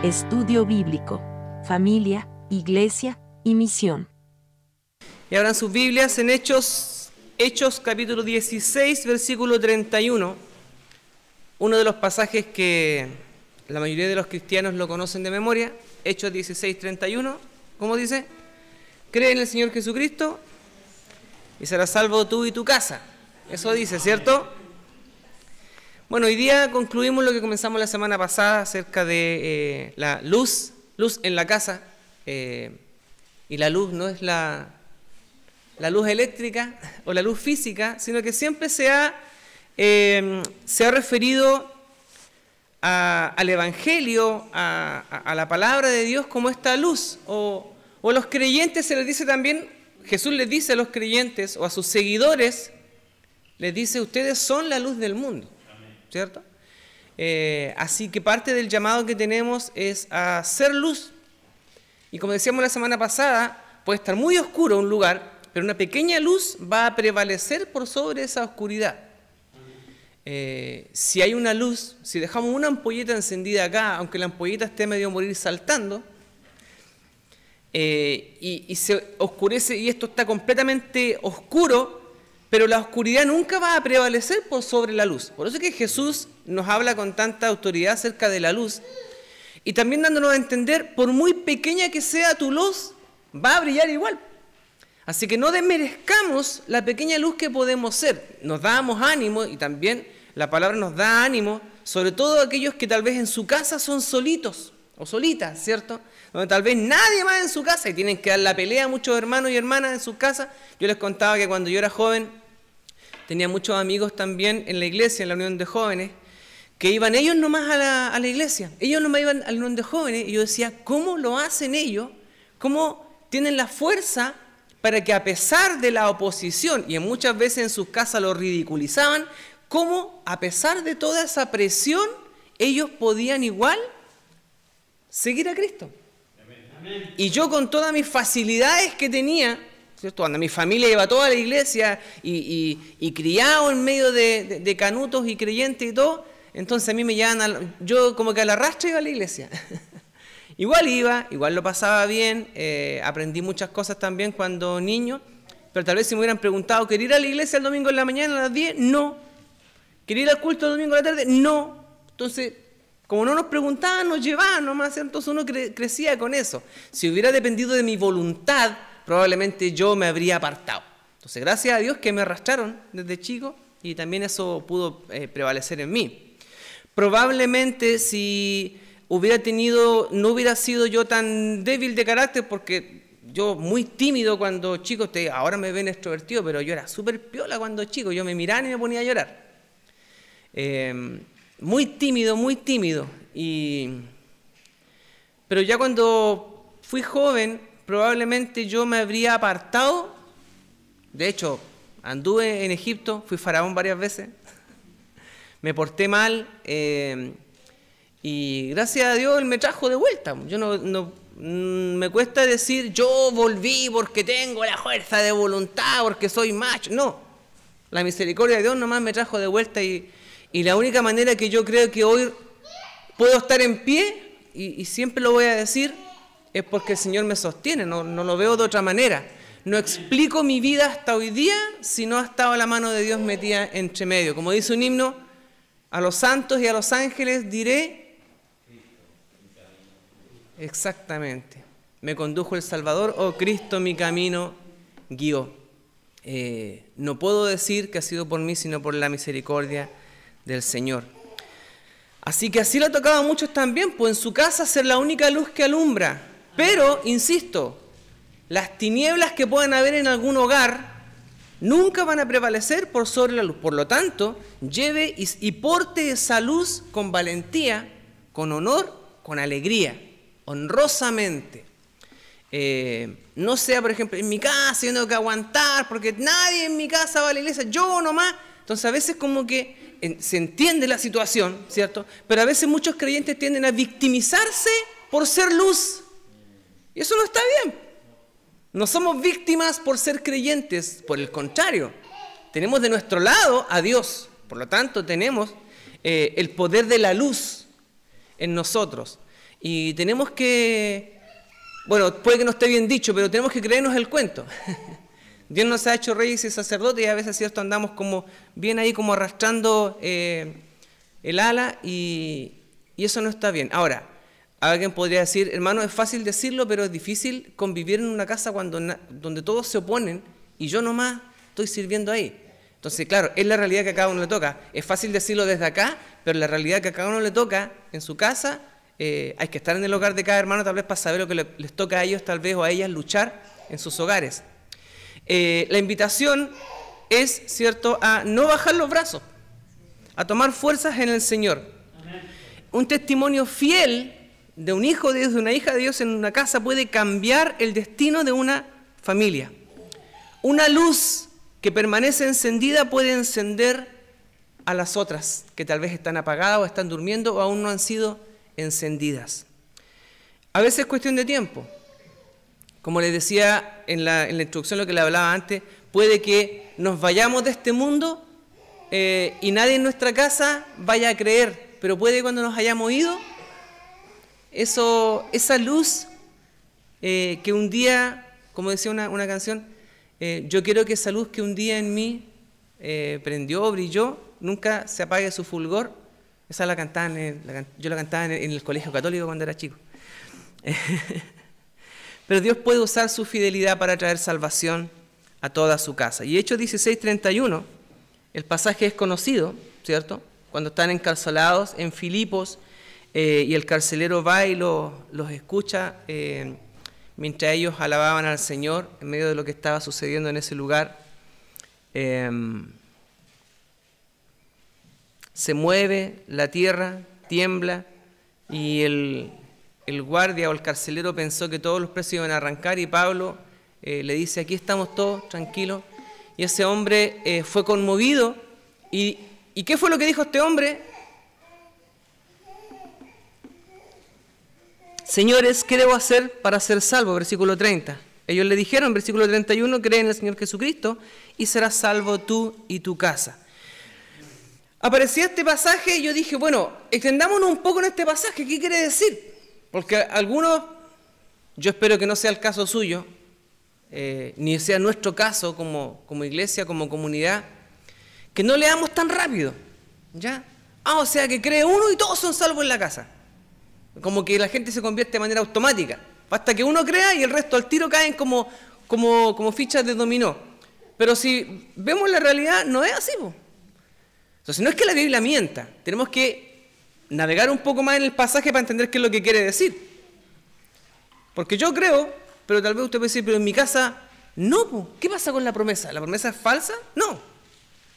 Estudio bíblico, familia, iglesia y misión. Y abran sus Biblias en Hechos capítulo 16, versículo 31. Uno de los pasajes que la mayoría de los cristianos lo conocen de memoria. Hechos 16, 31. ¿Cómo dice? Cree en el Señor Jesucristo y serás salvo tú y tu casa. Eso dice, ¿cierto? Bueno, hoy día concluimos lo que comenzamos la semana pasada acerca de la luz en la casa. Y la luz no es la luz eléctrica o la luz física, sino que siempre se ha referido al Evangelio, a la palabra de Dios como esta luz. O a los creyentes se les dice también, Jesús les dice a los creyentes o a sus seguidores, les dice, ustedes son la luz del mundo, ¿cierto? Así que parte del llamado que tenemos es a ser luz. Y como decíamos la semana pasada, puede estar muy oscuro un lugar, pero una pequeña luz va a prevalecer por sobre esa oscuridad. Si hay una luz, si dejamos una ampolleta encendida acá, aunque la ampolleta esté medio a morir saltando, y se oscurece y esto está completamente oscuro, pero la oscuridad nunca va a prevalecer por sobre la luz. Por eso es que Jesús nos habla con tanta autoridad acerca de la luz, y también dándonos a entender, por muy pequeña que sea tu luz, va a brillar igual. Así que no desmerezcamos la pequeña luz que podemos ser. Nos damos ánimo, y también la palabra nos da ánimo, sobre todo aquellos que tal vez en su casa son solitos o solitas, ¿cierto? Donde tal vez nadie más en su casa y tienen que dar la pelea a muchos hermanos y hermanas en sus casas. Yo les contaba que cuando yo era joven tenía muchos amigos también en la iglesia, en la unión de jóvenes, que iban ellos nomás a la iglesia. Ellos nomás iban a la unión de jóvenes y yo decía, ¿cómo lo hacen ellos? ¿Cómo tienen la fuerza para que a pesar de la oposición, y muchas veces en sus casas lo ridiculizaban, cómo a pesar de toda esa presión, ellos podían igual seguir a Cristo? Amén. Y yo con todas mis facilidades que tenía, ¿cierto? Cuando mi familia iba toda a la iglesia y criado en medio de canutos y creyentes y todo, entonces a mí me llevaban, yo como que a la rastra iba a la iglesia. Igual iba, igual lo pasaba bien, aprendí muchas cosas también cuando niño, pero tal vez si me hubieran preguntado, ¿quería ir a la iglesia el domingo en la mañana a las 10? No. ¿Quería ir al culto el domingo en la tarde? No. Entonces, como no nos preguntaban, nos llevaban nomás, entonces uno crecía con eso. Si hubiera dependido de mi voluntad, probablemente yo me habría apartado. Entonces, gracias a Dios que me arrastraron desde chico y también eso pudo prevalecer en mí. Probablemente si no hubiera sido yo tan débil de carácter, porque yo muy tímido cuando chico, ahora me ven extrovertido, pero yo era súper piola cuando chico, yo me miraba y me ponía a llorar. Muy tímido, pero ya cuando fui joven, probablemente yo me habría apartado. De hecho, anduve en Egipto, fui faraón varias veces, me porté mal, y gracias a Dios Él me trajo de vuelta. Yo no me cuesta decir, yo volví porque tengo la fuerza de voluntad, porque soy macho. No, la misericordia de Dios nomás me trajo de vuelta, y la única manera que yo creo que hoy puedo estar en pie, y siempre lo voy a decir, es porque el Señor me sostiene, no lo veo de otra manera. No explico mi vida hasta hoy día si no ha estado la mano de Dios metida entre medio. Como dice un himno, a los santos y a los ángeles diré, exactamente, me condujo el Salvador, oh Cristo mi camino guió. No puedo decir que ha sido por mí, sino por la misericordia del Señor. Así que así le ha tocado a muchos también, pues en su casa ser la única luz que alumbra. Pero, insisto, las tinieblas que puedan haber en algún hogar nunca van a prevalecer por sobre la luz. Por lo tanto, lleve y porte esa luz con valentía, con honor, con alegría, honrosamente. No sea, por ejemplo, en mi casa yo tengo que aguantar porque nadie en mi casa va a la iglesia, yo nomás. Entonces a veces como que se entiende la situación, ¿cierto? Pero a veces muchos creyentes tienden a victimizarse por ser luz. Y eso no está bien. No somos víctimas por ser creyentes, por el contrario. Tenemos de nuestro lado a Dios. Por lo tanto, tenemos el poder de la luz en nosotros. Y tenemos que, bueno, puede que no esté bien dicho, pero tenemos que creernos el cuento. Dios nos ha hecho reyes y sacerdotes y a veces, cierto, andamos como bien ahí como arrastrando el ala y eso no está bien. Ahora, alguien podría decir, hermano, es fácil decirlo, pero es difícil convivir en una casa donde todos se oponen y yo nomás estoy sirviendo ahí. Entonces, claro, es la realidad que a cada uno le toca. Es fácil decirlo desde acá, pero la realidad que a cada uno le toca en su casa, hay que estar en el hogar de cada hermano tal vez para saber lo que les toca a ellos tal vez o a ellas luchar en sus hogares. La invitación es, cierto, a no bajar los brazos, a tomar fuerzas en el Señor. Amén. Un testimonio fiel de un hijo de Dios, de una hija de Dios en una casa puede cambiar el destino de una familia. Una luz que permanece encendida puede encender a las otras que tal vez están apagadas o están durmiendo o aún no han sido encendidas. A veces es cuestión de tiempo. Como les decía en la introducción, lo que le hablaba antes, puede que nos vayamos de este mundo y nadie en nuestra casa vaya a creer, pero puede que cuando nos hayamos ido, esa luz que un día, como decía una canción, yo quiero que esa luz que un día en mí prendió, brilló, nunca se apague su fulgor. Esa la cantaba yo la cantaba en el colegio católico cuando era chico. Pero Dios puede usar su fidelidad para traer salvación a toda su casa. Y Hechos 16:31, el pasaje es conocido, ¿cierto? Cuando están encarcelados en Filipos y el carcelero va y los escucha mientras ellos alababan al Señor en medio de lo que estaba sucediendo en ese lugar. Se mueve la tierra, tiembla y el guardia o el carcelero pensó que todos los presos iban a arrancar y Pablo le dice, aquí estamos todos, tranquilos. Y ese hombre fue conmovido. ¿Y qué fue lo que dijo este hombre? Señores, ¿qué debo hacer para ser salvo? Versículo 30. Ellos le dijeron, versículo 31, cree en el Señor Jesucristo y serás salvo tú y tu casa. Aparecía este pasaje y yo dije, bueno, extendámonos un poco en este pasaje, ¿qué quiere decir? Porque algunos, yo espero que no sea el caso suyo, ni sea nuestro caso como iglesia, como comunidad, que no leamos tan rápido, ¿ya? O sea, que cree uno y todos son salvos en la casa. Como que la gente se convierte de manera automática. Basta que uno crea y el resto al tiro caen como fichas de dominó. Pero si vemos la realidad, no es así, po. Entonces, no es que la Biblia mienta, tenemos que navegar un poco más en el pasaje para entender qué es lo que quiere decir. Porque yo creo, pero tal vez usted puede decir, pero en mi casa, no, po. ¿Qué pasa con la promesa? ¿La promesa es falsa? No.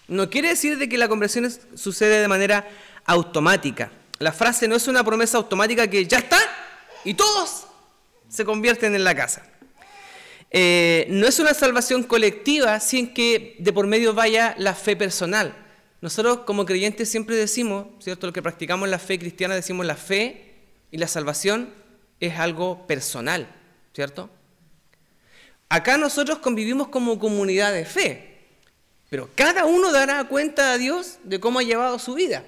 No quiere decir de que la conversión sucede de manera automática. La frase no es una promesa automática que ya está y todos se convierten en la casa. No es una salvación colectiva sin que de por medio vaya la fe personal. Nosotros como creyentes siempre decimos, ¿cierto? Lo que practicamos la fe cristiana, decimos la fe y la salvación es algo personal, ¿cierto? Acá nosotros convivimos como comunidad de fe, pero cada uno dará cuenta a Dios de cómo ha llevado su vida,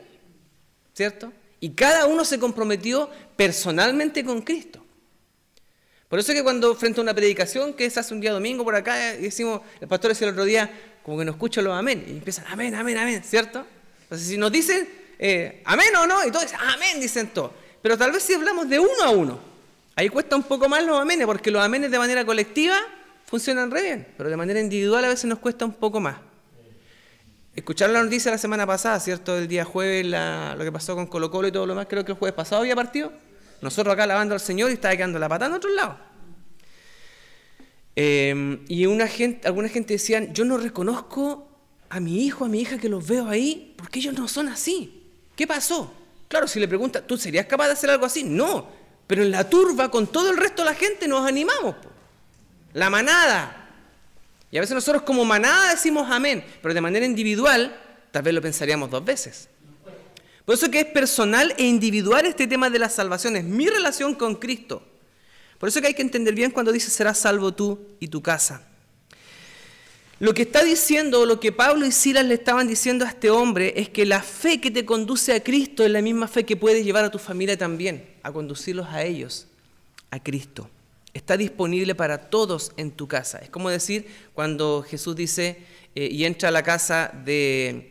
¿cierto? Y cada uno se comprometió personalmente con Cristo. Por eso es que cuando frente a una predicación que se hace un día domingo por acá, y decimos, el pastor decía el otro día, como que no escucha los amén, y empiezan amén, amén, amén, ¿cierto? Entonces si nos dicen amén o no, y todos dicen amén, dicen todos. Pero tal vez si hablamos de uno a uno, ahí cuesta un poco más los amenes, porque los amenes de manera colectiva funcionan re bien, pero de manera individual a veces nos cuesta un poco más. Escucharon la noticia la semana pasada, ¿cierto? El día jueves, lo que pasó con Colo Colo y todo lo más, creo que el jueves pasado había partido. Nosotros acá alabando al Señor y estaba quedando la patada en otro lado. Y alguna gente decían, yo no reconozco a mi hijo, a mi hija que los veo ahí, porque ellos no son así. ¿Qué pasó? Claro, si le preguntas, ¿tú serías capaz de hacer algo así? No, pero en la turba, con todo el resto de la gente, nos animamos. Po. La manada. Y a veces nosotros como manada decimos amén, pero de manera individual, tal vez lo pensaríamos dos veces. Por eso que es personal e individual este tema de la salvación, es mi relación con Cristo. Por eso que hay que entender bien cuando dice serás salvo tú y tu casa. Lo que está diciendo, lo que Pablo y Silas le estaban diciendo a este hombre es que la fe que te conduce a Cristo es la misma fe que puedes llevar a tu familia también, a conducirlos a ellos, a Cristo. Está disponible para todos en tu casa. Es como decir, cuando Jesús dice, y entra a la casa del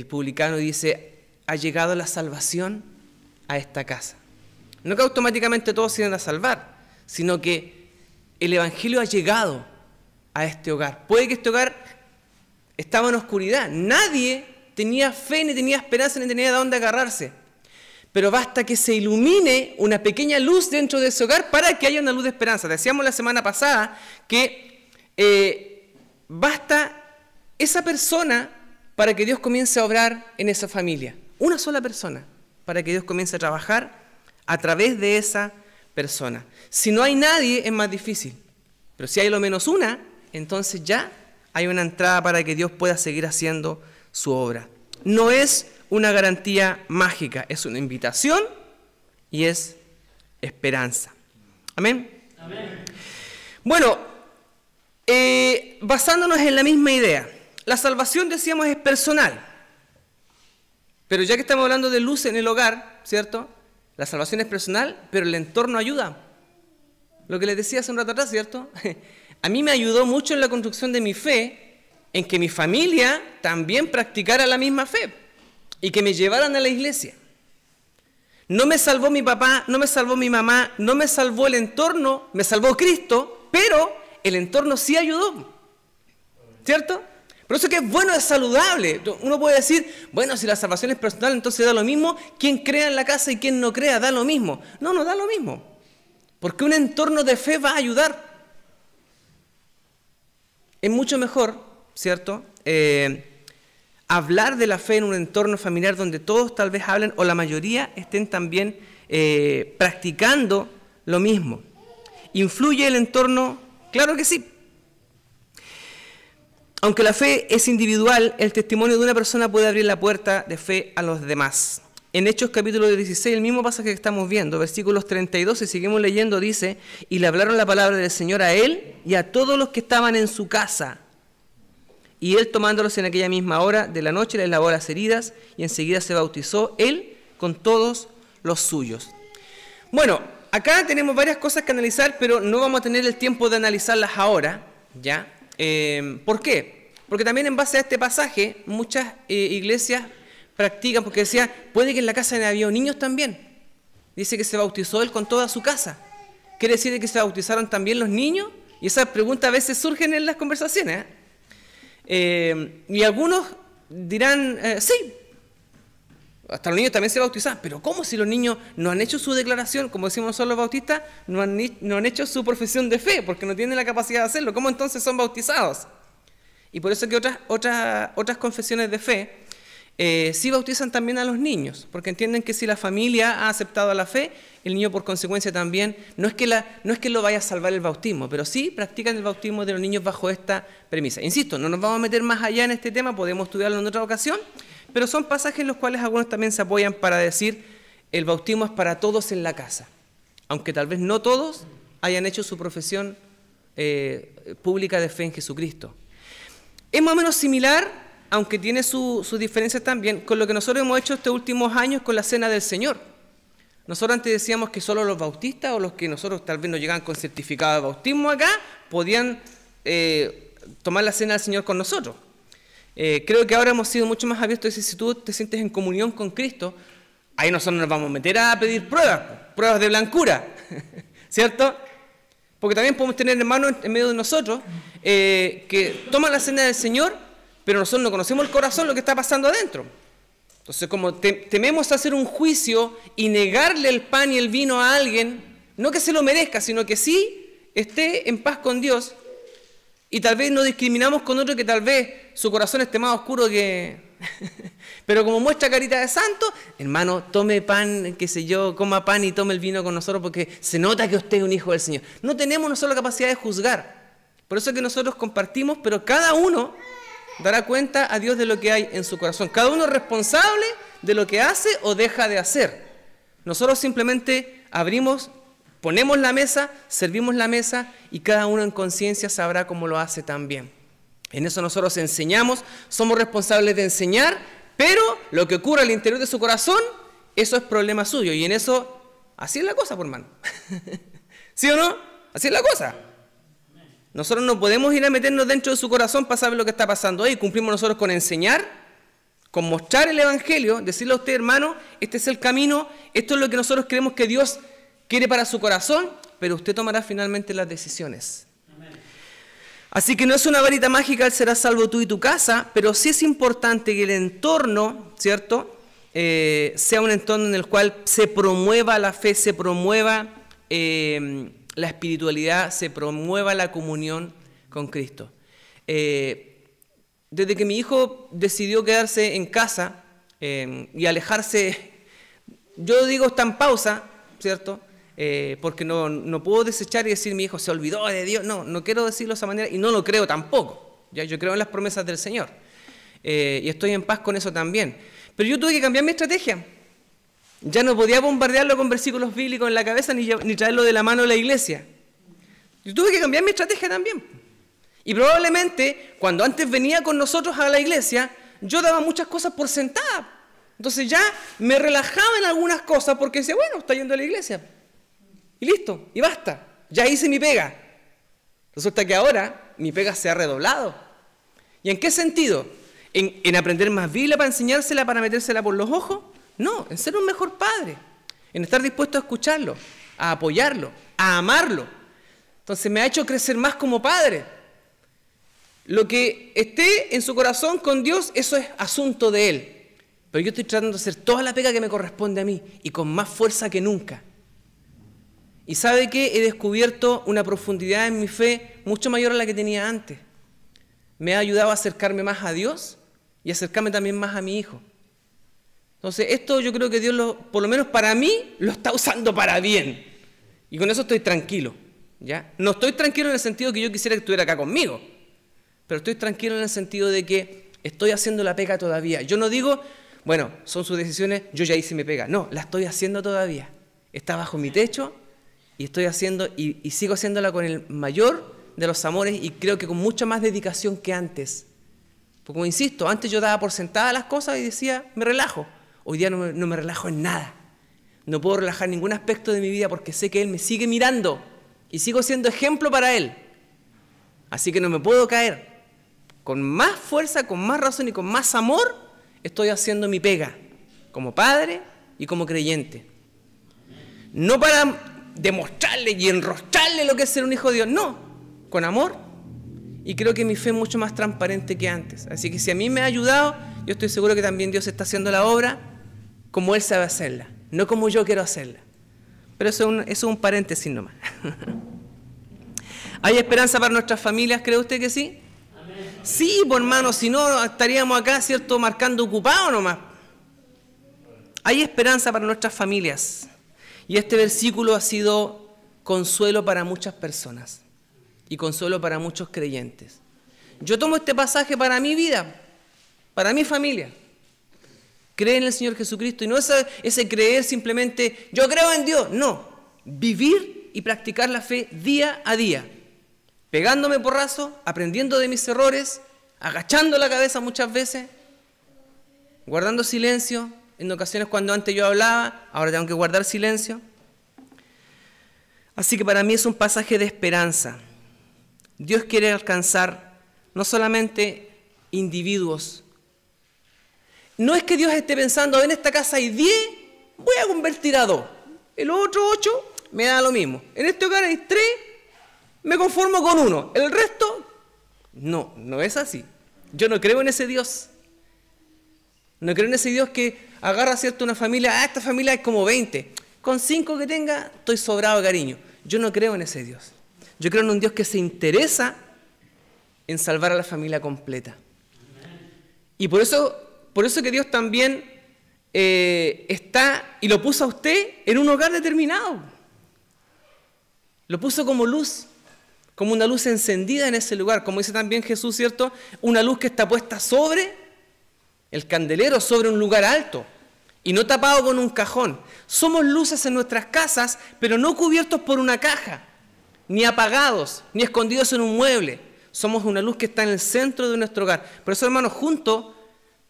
publicano y dice, ha llegado la salvación a esta casa. No que automáticamente todos se iban a salvar, sino que el Evangelio ha llegado a este hogar. Puede que este hogar estaba en oscuridad. Nadie tenía fe, ni tenía esperanza, ni tenía de dónde agarrarse. Pero basta que se ilumine una pequeña luz dentro de ese hogar para que haya una luz de esperanza. Decíamos la semana pasada que basta esa persona para que Dios comience a obrar en esa familia. Una sola persona para que Dios comience a trabajar a través de esa persona. Si no hay nadie es más difícil. Pero si hay lo menos una, entonces ya hay una entrada para que Dios pueda seguir haciendo su obra. No es una garantía mágica, es una invitación y es esperanza. ¿Amén? Amén. Bueno, basándonos en la misma idea, la salvación, decíamos, es personal. Pero ya que estamos hablando de luz en el hogar, ¿cierto? La salvación es personal, pero el entorno ayuda. Lo que les decía hace un rato atrás, ¿cierto? A mí me ayudó mucho en la construcción de mi fe, en que mi familia también practicara la misma fe y que me llevaran a la iglesia. No me salvó mi papá, no me salvó mi mamá, no me salvó el entorno, me salvó Cristo, pero el entorno sí ayudó, ¿cierto? Por eso que es bueno, es saludable. Uno puede decir, bueno, si la salvación es personal, entonces da lo mismo, quien crea en la casa y quien no crea, da lo mismo. No, no da lo mismo, porque un entorno de fe va a ayudar. Es mucho mejor, ¿cierto?, hablar de la fe en un entorno familiar donde todos tal vez hablen o la mayoría estén también practicando lo mismo. ¿Influye el entorno? Claro que sí. Aunque la fe es individual, el testimonio de una persona puede abrir la puerta de fe a los demás. En Hechos capítulo 16, el mismo pasaje que estamos viendo, versículos 32, y seguimos leyendo, dice, y le hablaron la palabra del Señor a él y a todos los que estaban en su casa. Y él, tomándolos en aquella misma hora de la noche, les lavó las heridas y enseguida se bautizó él con todos los suyos. Bueno, acá tenemos varias cosas que analizar, pero no vamos a tener el tiempo de analizarlas ahora, ¿ya? ¿Por qué? Porque también en base a este pasaje, muchas iglesias practican, porque decía, puede que en la casa había niños también. Dice que se bautizó él con toda su casa. ¿Quiere decir que se bautizaron también los niños? Y esas preguntas a veces surgen en las conversaciones, y algunos dirán, sí, hasta los niños también se bautizan, pero ¿cómo si los niños no han hecho su declaración, como decimos nosotros los bautistas, no han hecho su profesión de fe, porque no tienen la capacidad de hacerlo? ¿Cómo entonces son bautizados? Y por eso que otras confesiones de fe sí bautizan también a los niños, porque entienden que si la familia ha aceptado la fe, el niño por consecuencia también, no es que lo vaya a salvar el bautismo, pero sí practican el bautismo de los niños bajo esta premisa. Insisto, no nos vamos a meter más allá en este tema, podemos estudiarlo en otra ocasión, pero son pasajes en los cuales algunos también se apoyan para decir el bautismo es para todos en la casa, aunque tal vez no todos hayan hecho su profesión pública de fe en Jesucristo. Es más o menos similar, aunque tiene sus diferencias también, con lo que nosotros hemos hecho estos últimos años con la Cena del Señor. Nosotros antes decíamos que solo los bautistas o los que nosotros tal vez nos llegaban con certificado de bautismo acá, podían tomar la Cena del Señor con nosotros. Creo que ahora hemos sido mucho más abiertos a decir, si tú te sientes en comunión con Cristo, ahí nosotros nos vamos a meter a pedir pruebas de blancura, ¿cierto? Porque también podemos tener hermanos en medio de nosotros que toman la Cena del Señor, pero nosotros no conocemos el corazón, lo que está pasando adentro. Entonces, como tememos hacer un juicio y negarle el pan y el vino a alguien, no que se lo merezca, sino que sí esté en paz con Dios, y tal vez no discriminamos con otro que tal vez su corazón esté más oscuro que... pero como muestra carita de santo, hermano, tome pan, qué sé yo, coma pan y tome el vino con nosotros porque se nota que usted es un hijo del Señor. No tenemos nosotros la capacidad de juzgar. Por eso es que nosotros compartimos, pero cada uno dará cuenta a Dios de lo que hay en su corazón. Cada uno es responsable de lo que hace o deja de hacer. Nosotros simplemente abrimos, ponemos la mesa, servimos la mesa y cada uno en conciencia sabrá cómo lo hace también. En eso nosotros enseñamos, somos responsables de enseñar, pero lo que ocurre al interior de su corazón, eso es problema suyo. Y en eso, así es la cosa, por hermano. ¿Sí o no? Así es la cosa. Nosotros no podemos ir a meternos dentro de su corazón para saber lo que está pasando ahí. Cumplimos nosotros con enseñar, con mostrar el Evangelio, decirle a usted, hermano, este es el camino, esto es lo que nosotros creemos que Dios quiere para su corazón, pero usted tomará finalmente las decisiones. Así que no es una varita mágica el serás salvo tú y tu casa, pero sí es importante que el entorno, ¿cierto?, sea un entorno en el cual se promueva la fe, se promueva la espiritualidad, se promueva la comunión con Cristo. Desde que mi hijo decidió quedarse en casa y alejarse, yo digo está en pausa, ¿cierto?, porque no puedo desechar y decir mi hijo se olvidó de Dios. No quiero decirlo de esa manera y no lo creo tampoco. ¿Ya? Yo creo en las promesas del Señor y estoy en paz con eso también. Pero yo tuve que cambiar mi estrategia. Ya no podía bombardearlo con versículos bíblicos en la cabeza ni traerlo de la mano de la iglesia. Yo tuve que cambiar mi estrategia también. Y probablemente cuando antes venía con nosotros a la iglesia, yo daba muchas cosas por sentadas. Entonces ya me relajaba en algunas cosas porque decía, bueno, está yendo a la iglesia. Y listo, y basta. Ya hice mi pega. Resulta que ahora mi pega se ha redoblado. ¿Y en qué sentido? ¿En aprender más Biblia para enseñársela, para metérsela por los ojos? No, en ser un mejor padre. En estar dispuesto a escucharlo, a apoyarlo, a amarlo. Entonces me ha hecho crecer más como padre. Lo que esté en su corazón con Dios, eso es asunto de Él. Pero yo estoy tratando de hacer toda la pega que me corresponde a mí y con más fuerza que nunca. Y ¿sabe qué? He descubierto una profundidad en mi fe mucho mayor a la que tenía antes. Me ha ayudado a acercarme más a Dios y acercarme también más a mi hijo. Entonces esto yo creo que Dios, por lo menos para mí, lo está usando para bien. Y con eso estoy tranquilo. ¿Ya? No estoy tranquilo en el sentido que yo quisiera que estuviera acá conmigo. Pero estoy tranquilo en el sentido de que estoy haciendo la pega todavía. Yo no digo, bueno, son sus decisiones, yo ya hice mi pega. No, la estoy haciendo todavía. Está bajo mi techo. Y estoy haciendo, y sigo haciéndola con el mayor de los amores y creo que con mucha más dedicación que antes. Porque como insisto, antes yo daba por sentada las cosas y decía, me relajo. Hoy día no me relajo en nada. No puedo relajar ningún aspecto de mi vida porque sé que Él me sigue mirando y sigo siendo ejemplo para Él. Así que no me puedo caer. Con más fuerza, con más razón y con más amor, estoy haciendo mi pega como padre y como creyente. No para demostrarle y enrostrarle lo que es ser un hijo de Dios, no, con amor, y creo que mi fe es mucho más transparente que antes, así que si a mí me ha ayudado, yo estoy seguro que también Dios está haciendo la obra como Él sabe hacerla, no como yo quiero hacerla, pero eso es un paréntesis nomás. ¿Hay esperanza para nuestras familias? ¿Cree usted que sí? Amén. Sí, pues hermano, si no estaríamos acá, ¿cierto?, marcando ocupado nomás. Hay esperanza para nuestras familias. Y este versículo ha sido consuelo para muchas personas y consuelo para muchos creyentes. Yo tomo este pasaje para mi vida, para mi familia. Cree en el Señor Jesucristo y no ese creer simplemente, yo creo en Dios. No, vivir y practicar la fe día a día, pegándome porrazo, aprendiendo de mis errores, agachando la cabeza muchas veces, guardando silencio. En ocasiones cuando antes yo hablaba, ahora tengo que guardar silencio. Así que para mí es un pasaje de esperanza. Dios quiere alcanzar no solamente individuos. No es que Dios esté pensando, en esta casa hay 10, voy a convertir a 2. El otro 8 me da lo mismo. En este hogar hay 3, me conformo con 1. El resto, no es así. Yo no creo en ese Dios. No creo en ese Dios que agarra, ¿cierto?, una familia, esta familia es como 20. Con 5 que tenga, estoy sobrado de cariño. Yo no creo en ese Dios. Yo creo en un Dios que se interesa en salvar a la familia completa. Y por eso que Dios también está y lo puso a usted en un hogar determinado. Lo puso como luz, como una luz encendida en ese lugar. Como dice también Jesús, ¿cierto? Una luz que está puesta sobre el candelero, sobre un lugar alto y no tapado con un cajón. Somos luces en nuestras casas, pero no cubiertos por una caja, ni apagados, ni escondidos en un mueble. Somos una luz que está en el centro de nuestro hogar. Por eso, hermanos, junto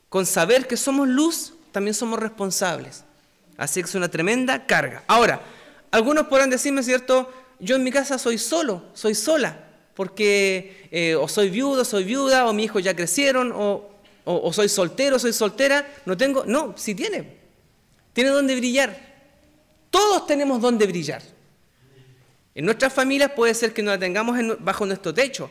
con saber que somos luz, también somos responsables. Así que es una tremenda carga. Ahora, algunos podrán decirme, ¿cierto? Yo en mi casa soy solo, soy sola, porque o soy viudo, soy viuda, o mis hijos ya crecieron, o soy soltero, soy soltera. No, sí tiene donde brillar. Todos tenemos donde brillar. En nuestras familias puede ser que no la tengamos bajo nuestro techo,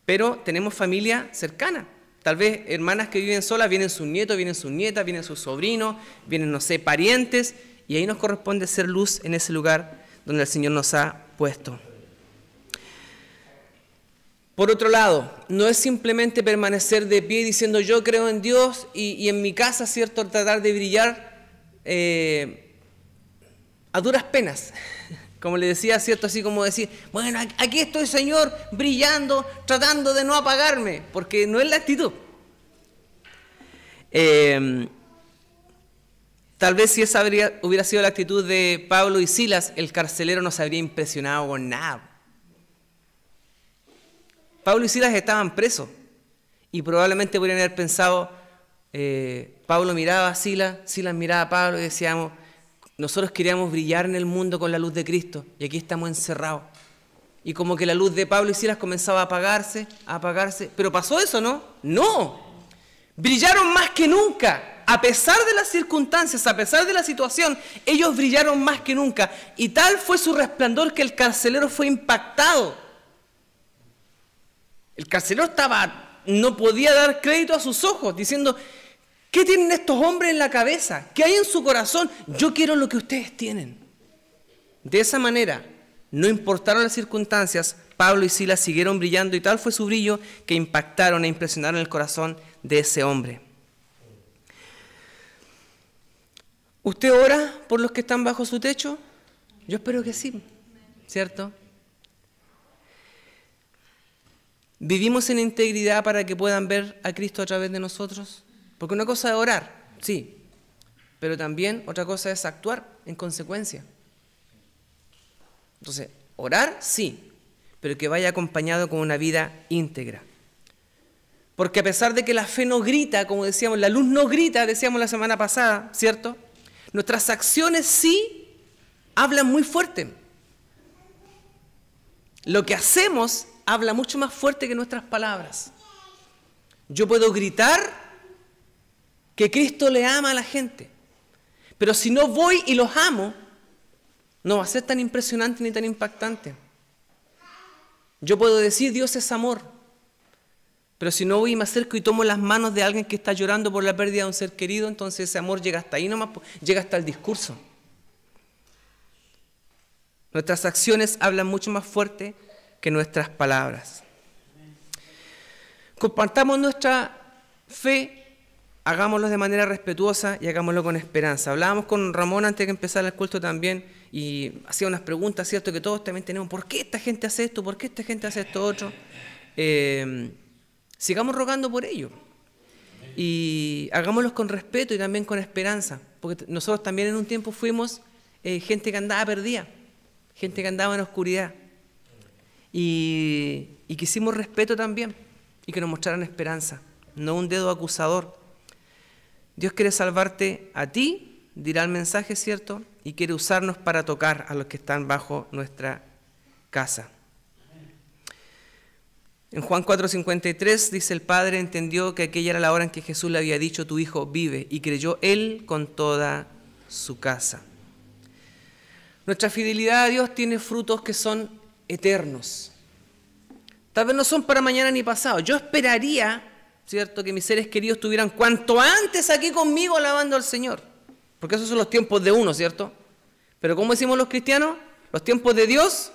pero tenemos familia cercana. Tal vez hermanas que viven solas, vienen sus nietos, vienen sus nietas, vienen sus sobrinos, vienen, no sé, parientes, y ahí nos corresponde ser luz en ese lugar donde el Señor nos ha puesto. Por otro lado, no es simplemente permanecer de pie diciendo yo creo en Dios y en mi casa, ¿cierto?, tratar de brillar a duras penas. Como le decía, ¿cierto? Así como decir, bueno, aquí estoy, Señor, brillando, tratando de no apagarme, porque no es la actitud. Tal vez si esa hubiera sido la actitud de Pablo y Silas, el carcelero no se habría impresionado con nada. Pablo y Silas estaban presos y probablemente podrían haber pensado, Pablo miraba a Silas, Silas miraba a Pablo y decíamos, nosotros queríamos brillar en el mundo con la luz de Cristo y aquí estamos encerrados. Y como que la luz de Pablo y Silas comenzaba a apagarse, pero pasó eso, ¿no? No, brillaron más que nunca, a pesar de las circunstancias, a pesar de la situación, ellos brillaron más que nunca y tal fue su resplandor que el carcelero fue impactado. El carcelero no podía dar crédito a sus ojos, diciendo, ¿qué tienen estos hombres en la cabeza? ¿Qué hay en su corazón? Yo quiero lo que ustedes tienen. De esa manera, no importaron las circunstancias, Pablo y Silas siguieron brillando y tal fue su brillo que impactaron e impresionaron el corazón de ese hombre. ¿Usted ora por los que están bajo su techo? Yo espero que sí, ¿cierto? ¿Vivimos en integridad para que puedan ver a Cristo a través de nosotros? Porque una cosa es orar, sí, pero también otra cosa es actuar en consecuencia. Entonces, orar, sí, pero que vaya acompañado con una vida íntegra. Porque a pesar de que la fe no grita, como decíamos, la luz no grita, decíamos la semana pasada, ¿cierto? Nuestras acciones sí hablan muy fuerte. Lo que hacemos habla mucho más fuerte que nuestras palabras. Yo puedo gritar que Cristo le ama a la gente, pero si no voy y los amo, no va a ser tan impresionante ni tan impactante. Yo puedo decir Dios es amor, pero si no voy y me acerco y tomo las manos de alguien que está llorando por la pérdida de un ser querido, entonces ese amor llega hasta ahí nomás, llega hasta el discurso. Nuestras acciones hablan mucho más fuerte que nuestras palabras. Compartamos nuestra fe, hagámoslo de manera respetuosa y hagámoslo con esperanza. Hablábamos con Ramón antes de que empezara el culto también y hacía unas preguntas, ¿cierto? Que todos también tenemos. ¿Por qué esta gente hace esto? ¿Por qué esta gente hace esto otro? Sigamos rogando por ello. Y hagámoslo con respeto y también con esperanza. Porque nosotros también en un tiempo fuimos gente que andaba perdida, gente que andaba en oscuridad. Y quisimos respeto también y que nos mostraran esperanza, no un dedo acusador. Dios quiere salvarte a ti, dirá el mensaje, ¿cierto? Y quiere usarnos para tocar a los que están bajo nuestra casa. En Juan 4:53 dice, el Padre entendió que aquella era la hora en que Jesús le había dicho, tu Hijo vive, y creyó Él con toda su casa. Nuestra fidelidad a Dios tiene frutos que son eternos. Tal vez no son para mañana ni pasado. Yo esperaría, ¿cierto?, que mis seres queridos estuvieran cuanto antes aquí conmigo alabando al Señor. Porque esos son los tiempos de uno, ¿cierto? Pero como decimos los cristianos, los tiempos de Dios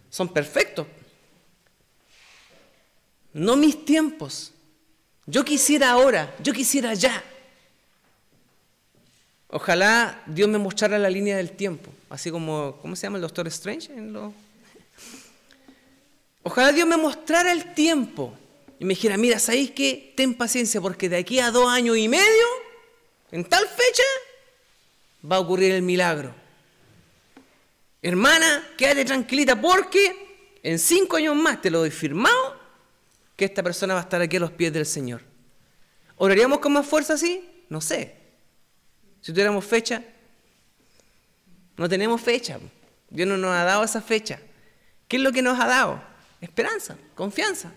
son perfectos. No mis tiempos. Yo quisiera ahora, yo quisiera ya. Ojalá Dios me mostrara la línea del tiempo. Así como, ¿cómo se llama el Doctor Strange? Ojalá Dios me mostrara el tiempo y me dijera, mira, ¿sabéis qué? Ten paciencia porque de aquí a 2 años y medio, en tal fecha, va a ocurrir el milagro. Hermana, quédate tranquilita porque en 5 años más te lo doy firmado que esta persona va a estar aquí a los pies del Señor. ¿Oraríamos con más fuerza así? No sé. Si tuviéramos fecha, no tenemos fecha. Dios no nos ha dado esa fecha. ¿Qué es lo que nos ha dado? Esperanza, confianza.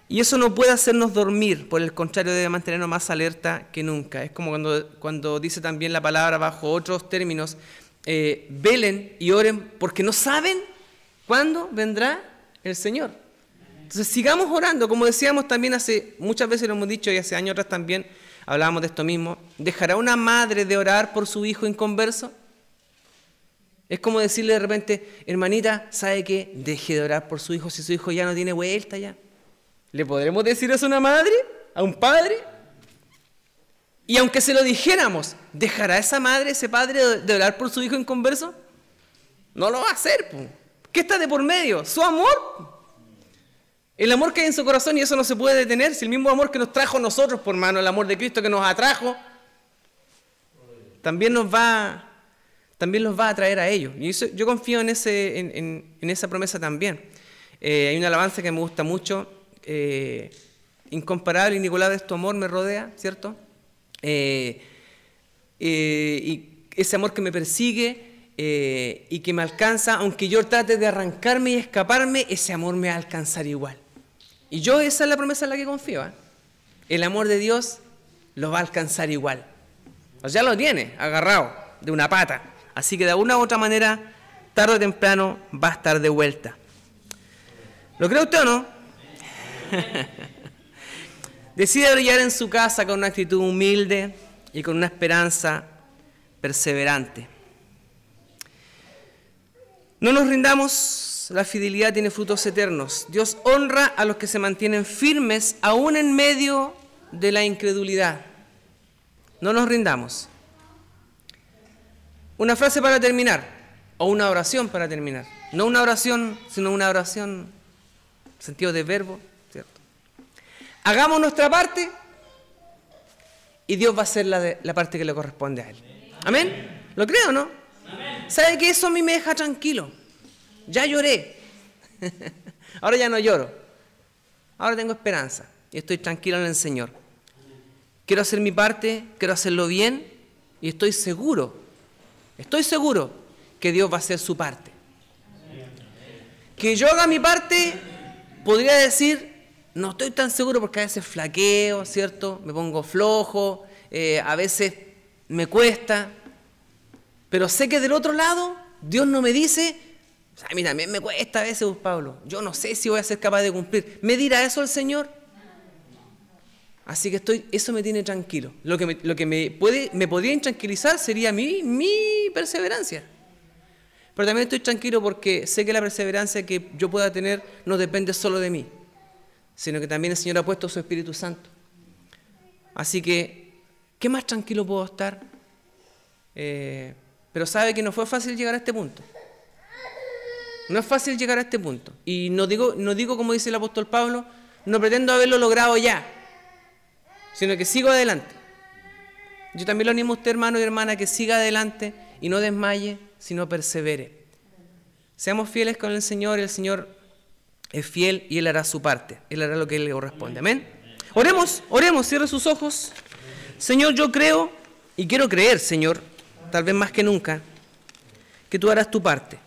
Y eso no puede hacernos dormir, por el contrario, debe mantenernos más alerta que nunca. Es como cuando dice también la palabra bajo otros términos, velen y oren porque no saben cuándo vendrá el Señor. Entonces sigamos orando, como decíamos también muchas veces lo hemos dicho y hace años atrás también hablábamos de esto mismo. ¿Dejará una madre de orar por su hijo inconverso? Es como decirle de repente, hermanita, ¿sabe qué? Deje de orar por su hijo si su hijo ya no tiene vuelta ya. ¿Le podremos decir eso a una madre? ¿A un padre? Y aunque se lo dijéramos, ¿dejará esa madre, ese padre de orar por su hijo inconverso? No lo va a hacer. ¿Qué está de por medio? Su amor. El amor que hay en su corazón, y eso no se puede detener. Si el mismo amor que nos trajo a nosotros, por mano, el amor de Cristo que nos atrajo, también los va a traer a ellos. Y eso, yo confío en esa promesa también. Hay una alabanza que me gusta mucho. Incomparable, inigualable es tu amor, me rodea, ¿cierto? Y ese amor que me persigue y que me alcanza, aunque yo trate de arrancarme y escaparme, ese amor me va a alcanzar igual. Y esa es la promesa en la que confío. El amor de Dios lo va a alcanzar igual. O sea, lo tiene agarrado de una pata. Así que de alguna u otra manera, tarde o temprano, va a estar de vuelta. ¿Lo cree usted o no? Decide brillar en su casa con una actitud humilde y con una esperanza perseverante. No nos rindamos, la fidelidad tiene frutos eternos. Dios honra a los que se mantienen firmes aún en medio de la incredulidad. No nos rindamos. Una frase para terminar, o una oración para terminar. No una oración, sino una oración en sentido de verbo. Hagamos nuestra parte y Dios va a hacer la parte que le corresponde a Él. ¿Amén? ¿Lo creo o no? ¿Sabe que eso a mí me deja tranquilo? Ya lloré. Ahora ya no lloro. Ahora tengo esperanza y estoy tranquilo en el Señor. Quiero hacer mi parte, quiero hacerlo bien y estoy seguro que Dios va a hacer su parte. Que yo haga mi parte, podría decir... No estoy tan seguro porque a veces flaqueo, ¿cierto? Me pongo flojo, a veces me cuesta. Pero sé que del otro lado, Dios no me dice, a mí también me cuesta a veces, Pablo. Yo no sé si voy a ser capaz de cumplir. ¿Me dirá eso el Señor? Así que eso me tiene tranquilo. Lo que me podría intranquilizar sería mi perseverancia. Pero también estoy tranquilo porque sé que la perseverancia que yo pueda tener no depende solo de mí, sino que también el Señor ha puesto su Espíritu Santo. Así que, ¿qué más tranquilo puedo estar? Pero sabe que no fue fácil llegar a este punto. No es fácil llegar a este punto. Y no digo como dice el apóstol Pablo, no pretendo haberlo logrado ya, sino que sigo adelante. Yo también lo animo a usted, hermano y hermana, que siga adelante y no desmaye, sino persevere. Seamos fieles con el Señor, y el Señor es fiel y Él hará su parte. Él hará lo que Él le corresponde. Amén. Oremos, cierre sus ojos. Señor, yo creo y quiero creer, Señor, tal vez más que nunca, que tú harás tu parte.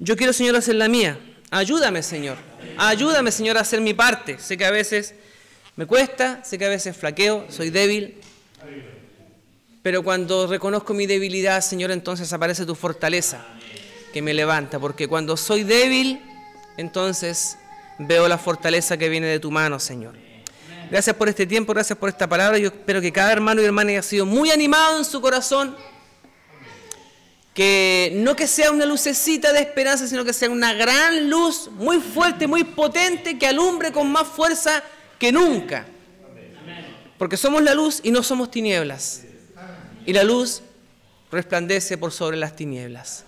Yo quiero, Señor, hacer la mía. Ayúdame, Señor. Ayúdame, Señor, a hacer mi parte. Sé que a veces me cuesta, sé que a veces flaqueo, soy débil. Pero cuando reconozco mi debilidad, Señor, entonces aparece tu fortaleza que me levanta. Porque cuando soy débil, entonces veo la fortaleza que viene de tu mano, Señor. Gracias por este tiempo, gracias por esta palabra. Yo espero que cada hermano y hermana haya sido muy animado en su corazón. Que no que sea una lucecita de esperanza, sino que sea una gran luz, muy fuerte, muy potente, que alumbre con más fuerza que nunca. Porque somos la luz y no somos tinieblas. Y la luz resplandece por sobre las tinieblas.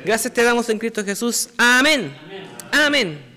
Gracias te damos en Cristo Jesús. Amén. Amén.